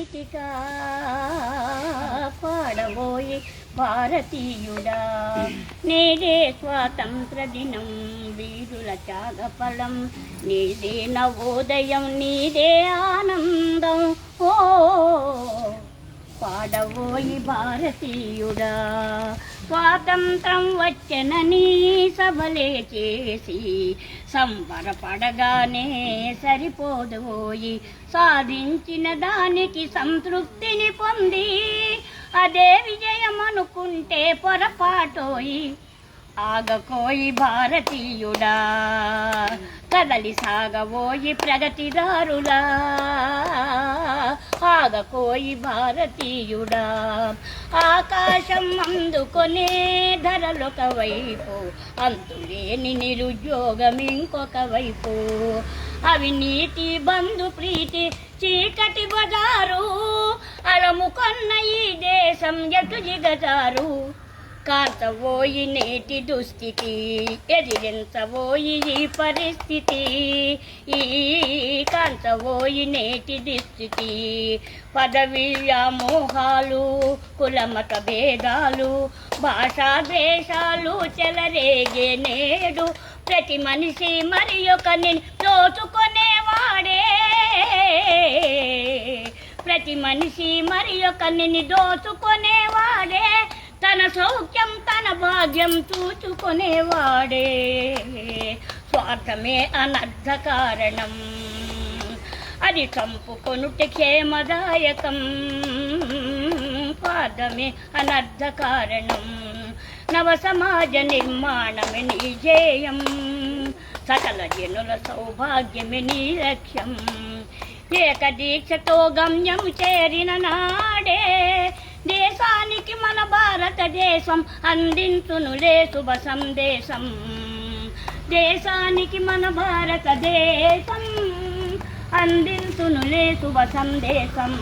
గీతికా పాడబోయి భారతీయుడా నేడే స్వాతంత్ర దినం వీరుల త్యాగఫలం నీదే నవోదయం నీదే ఆనందం ఓ పాడబోయి భారతీయుడా స్వాతంత్రం వచ్చనని సభలే చేసి సంబరపడగానే సరిపోదోయి సాధించిన దానికి సంతృప్తిని పొంది అదే విజయం అనుకుంటే పొరపాటోయి ఆగకోయి భారతీయుడా కదలి సాగబోయి ప్రగతిదారులా ఆగకోయి భారతీయుడా ఆకాశం అందుకొనే ధరలొక వైపు అంతులేని నిరుద్యోగం ఇంకొక వైపు అవినీతి బంధు ప్రీతి చీకటి బజారు అలముకొన్న ఈ దేశం ఎటు జిగజారు కాంతవోయి నేటి దుస్థితి ఎదిరించబోయి ఈ పరిస్థితి ఈ కాంతవోయి నేటి దుస్థితి పదవి వ్యామోహాలు కులమత భేదాలు భాషా ద్వేషాలు చెలరేగే నేడు ప్రతి మనిషి మరి ఒకరిని దోచుకునేవాడే ప్రతి మనిషి మరి ఒకరిని దోచుకునేవాడే తన సౌఖ్యం తన భాగ్యం చూచుకునేవాడే స్వార్థమే అనర్థ కారణం అది చంపుకొనుట క్షేమదాయకం స్వార్థమే అనర్థ కారణం నవ సమాజ నిర్మాణమే నీ ధ్యేయం సకల జనుల సౌభాగ్యమే నీ లక్ష్యం ఏకదీక్షతో గమ్యం చేరిన నాడే దేశానికి మన భారతదేశం అందించునులే శుభ సందేశం దేశానికి మన భారతదేశం అందించునులే శుభ సందేశం